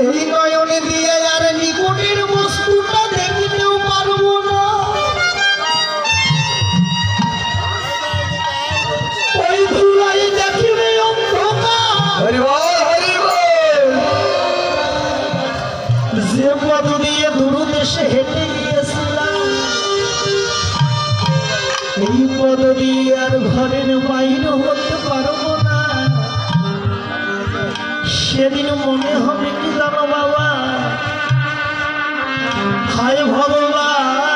এই নয়নে দিয়ে আর নিকটের বস্তুটা দেখিতেও পারবো না। ওই ধুলাই দেখিবে অন্ধকার। যে পথ দিয়ে দূরদেশে হেঁটে গিয়েছিলাম, এই পথ দিয়ে আর ঘরের বাইরে হতে পারবো না। সেদিন মনে হবে কি জানো বাবা, হায় ভগবান,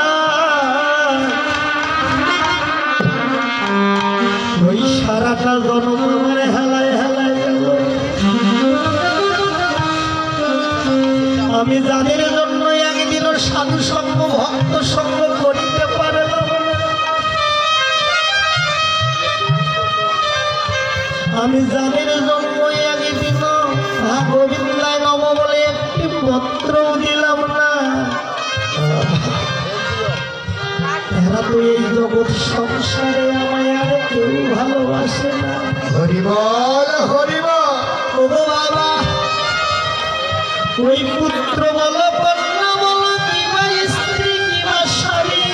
ওই সারাটা জন্ম আমার হেলায় হেলায় গেল। আমি যাদের জন্য একদিনও সাধু সঙ্গ ভক্ত সঙ্গ করিতে পারলাম না, আমি যাদের জন্য একদিনও গোবিন্দায় নম বলে একটি পত্রও দিলাম না, তারা তো এই জগৎ সংসারে আমায় আর কেউ ভালোবাসে না। হরিবল হরিবল। ও বাবা, ওই পুত্র বলো কন্যা বলো কিংবা স্ত্রী কিংবা স্বামী,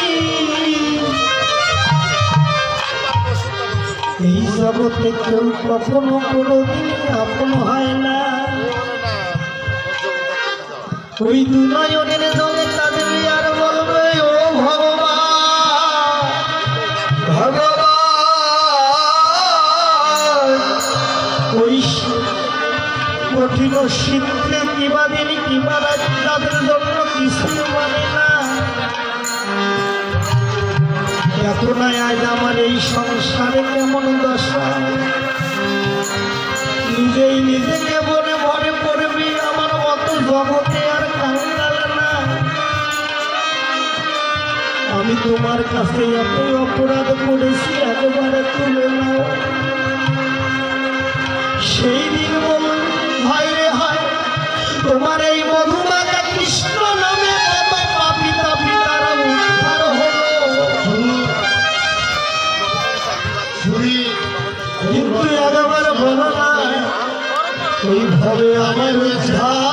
এই জগতে কেউ কখনো কোনোদিন আপন হয় না। ওই দু নয়নের জলে তাদের আর বলবে ও ভগবান, ভগবান। ওই কঠিন শীতে কিবা দিন কিবা রাত তাদের জন্য কিছু মানে না। দেখো না আজ আমার এই সংসারে কেমন দশা, নিজেই নিজেকে বলে মনে পড়বি আমার মতো জগতে আর কাঙ্গাল না। আমি তোমার কাছে এতই অপরাধ করেছি, একবারে তুলে নাও। সেই দিন বল ভাই রে হায়, তোমার এই মধুমাখা কৃষ্ণ নামে কত পাপী তাপী তারা উদ্ধার হলো, কিন্তু একবার বলো না এইভাবে আমার উদ্ধার।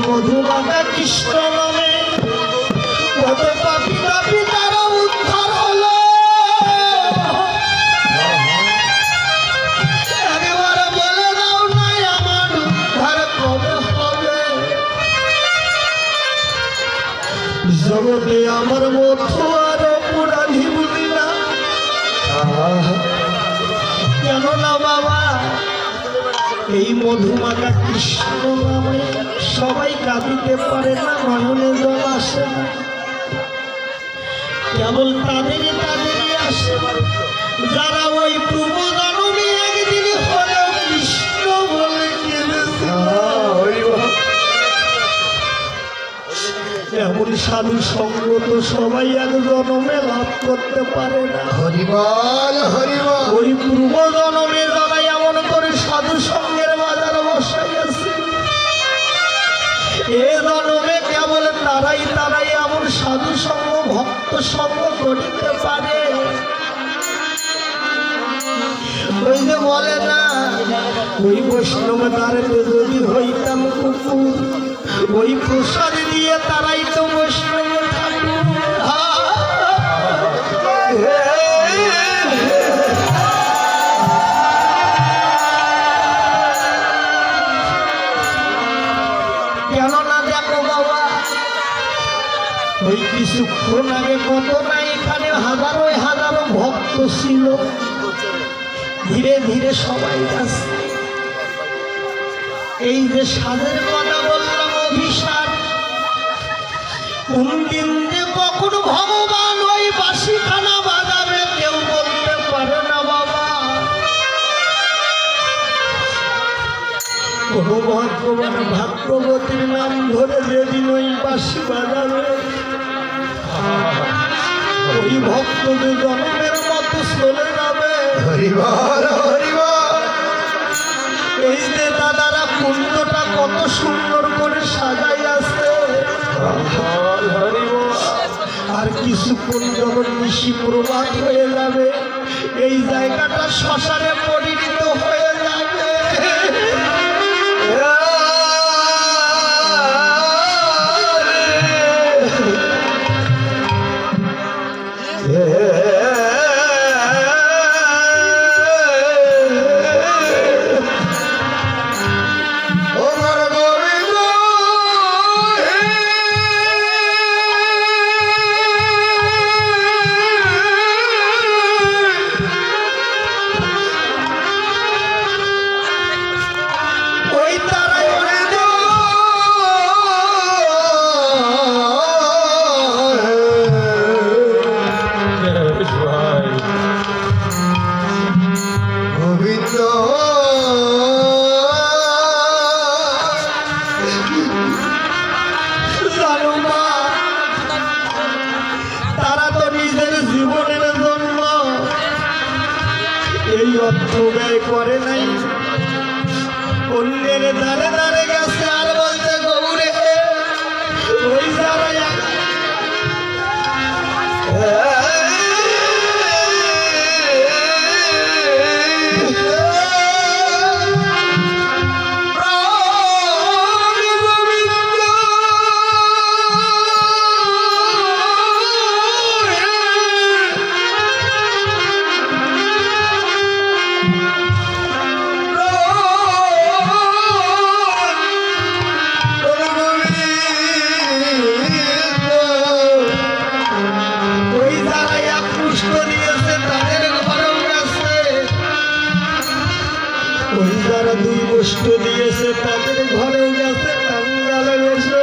মধুমাখা কৃষ্ণ নামে কত পাপী তাপী তারা উদ্ধার হলো, একবার বলে দাও নাই আমার উদ্ধার কবে হবে। জগতে আমার মতো আর অপরাধী বুঝি না, কেন না বাবা এই মধুমাখা কৃষ্ণ নামে সবাই কাঁদিতে পারে না, নয়নে জল আসে না, কেবল তাদেরই আসে যারা ওই পূর্ব জন্মে একদিন হলেও কৃষ্ণ বলে এমন সাধু সঙ্গ তো সবাই এক জন্মে লাভ করতে পারে না। হরিবল হরিবল। ওই পূর্ব জন্মে যারা এমন করে সাধু সঙ্গের বাজার বসাইয়াছে, এ জন্মে কেবল তারাই এমন সাধু সঙ্গ ভক্ত সঙ্গ করিতে পারে। ওই যে বলে না, ওই বৈষ্ণব দ্বারেতে যদি হইতাম কুকুর, ওই প্রসাদ দিয়ে তারাই তো বৈষ্ণব ঠাকুর। কেননা দেখো বাবা, ওই কিছুক্ষণ আগে কত না এখানে হাজারো হাজারো ভক্ত ছিল, ধীরে ধীরে সবাই যাচ্ছে। এই যে সাধের কথা বললাম অভিশাপ, কোন দিন যে কখন ভগবান ওই বাঁশিখানা বাজাবে কেউ বলতে পারে না বাবা। কোনো ভগবান ভাগ্যবতীর নাম ধরে যেদিন ওই বাঁশি বাজাবে, ওই ভক্তদের জন্মের মতো চলে যাবে। হরিবল হরিবল। এই যে দাদারা কুণ্ডটা কত সুন্দর করে সাজাই আছে, আর কিছুক্ষণ যখন নিশি প্রভাত হয়ে যাবে এই জায়গাটা শ্মশানে পরিণত হয়ে যাবে। এই অর্থ ব্যয় করে নাই, অন্যের দ্বারে দ্বারে গেছে আর বলতে গৌরে ওই যারা ওই যারা দুই গোষ্ঠ দিয়েছে তাদের ঘরেও গেছে কাঙ্গালে বসে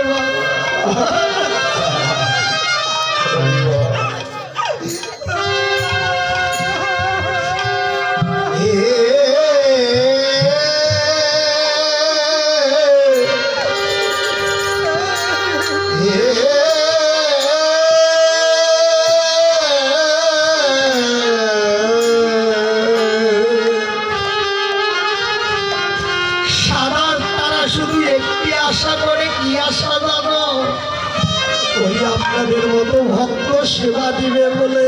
শুধু একটি আশা করে, কি আশা জানো? ওই আপনাদের মতো ভক্ত সেবা দিবে বলে।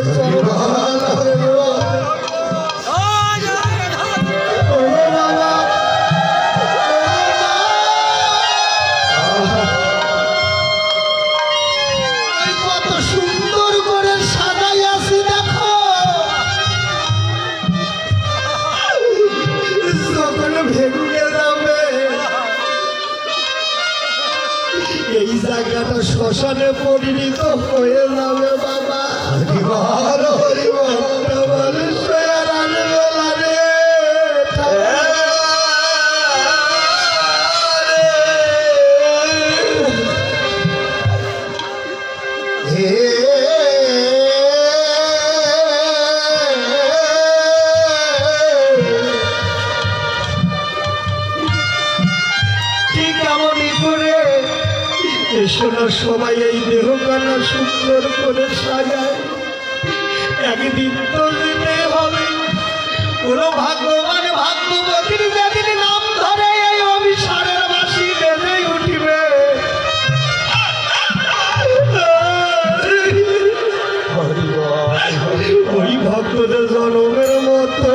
কত সুন্দর করে সাজাই আছি দেখো, যখন ভেঙে যাবে এই জায়গাটা শ্মশানে পরিণত হয়ে যাবে বাবা। হরিবল হরিবল। মানুষের আনবে লাগে ঠিক এমনই করে এসোনা সবাই এই দেহখানা সুন্দর করে সাজায়। একদিন তো দিতে হবে, কোনো ভাগ্যবান ভাগ্যবতীর যেদিন নাম ধরে এই অভিসারের বাসি বেজে উঠিবে, ওই ভক্তদের জনমের মতো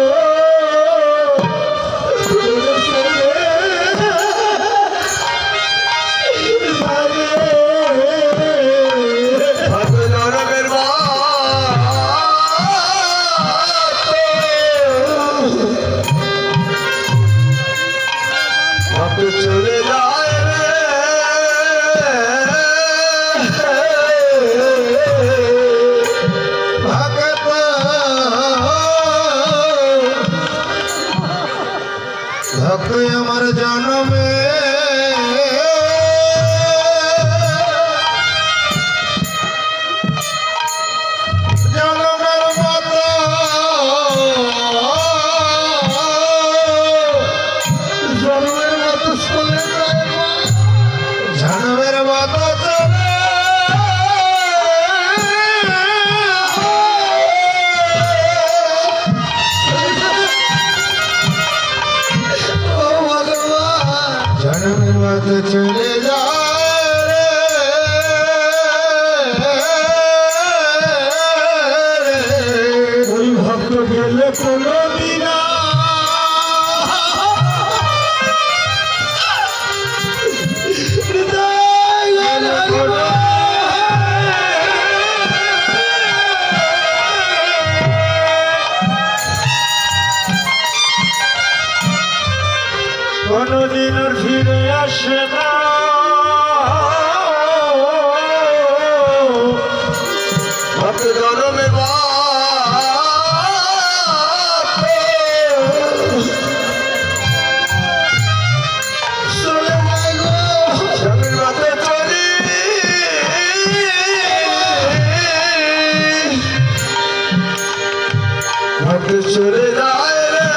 চলে যায় ভগত ভক্ত আমার জন্মে জনমের মতো চলে যায় ওই ভক্ত গেলে কোনো দিনা কোনদিন আর ফিরে আসে না ভক্ত জনমে চলে যায় গো জনমের মতো চলি ভক্ত চলে যায় রে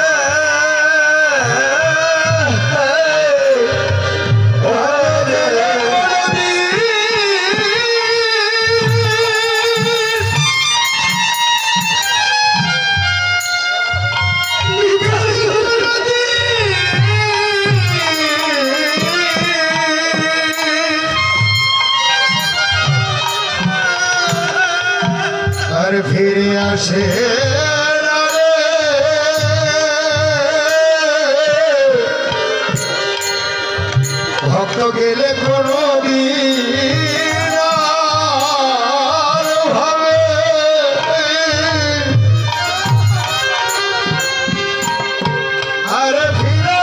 আর ফিরে আসে না রে। ভক্ত গেলে কোনো দিন আর ভাবে আরে ফিরে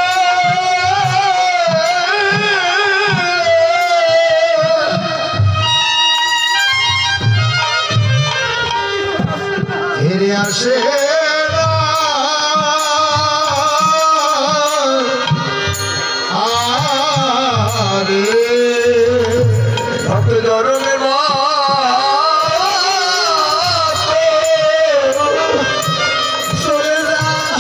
ফিরে আসে না। আরে ভক্ত জনমের চলে যায়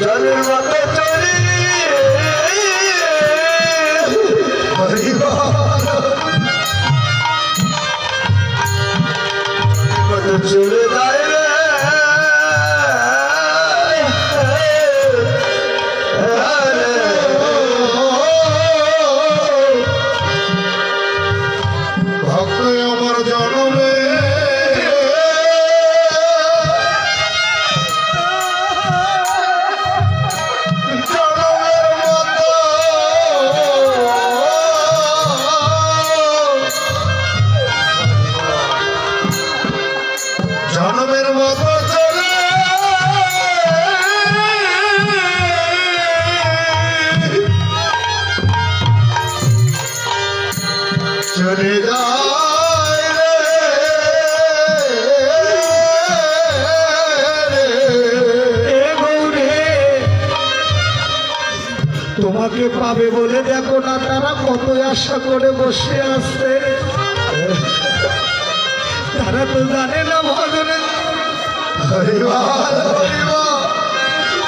জনের মতো চলি চলে যায় রে ভক্ত আমার জনমে জনমের মতো জনমের মতো চলে চলে যায় রে। এ গৌরে তোমাকে পাবে বলে দেখো না তারা কত আশা করে বসে আছে তারা তো জানে না ভজনে হরিবল হরিবল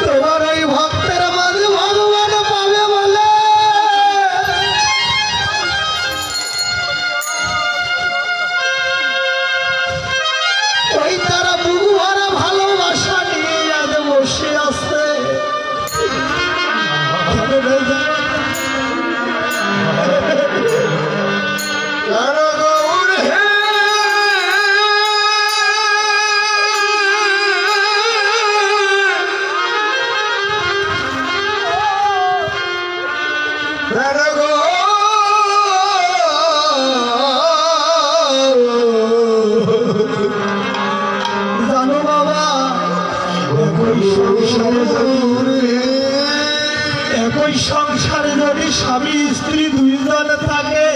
তোমার ওই ভক্তের মাঝে ভগবান পাবে বলে ওই তারা বুক ভরা ভালোবাসা নিয়ে আজ বসে আছে কেন গৌর হে কেন গো জানো বাবা একই সংসারে যদি স্বামী স্ত্রী দুইজন থাকে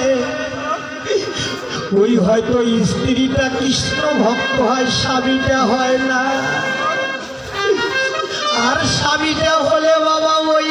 ওই হয়তো স্ত্রীটা কৃষ্ণ ভক্ত হয় স্বামীটা হয় না আর স্বামীটা হলে বাবা ওই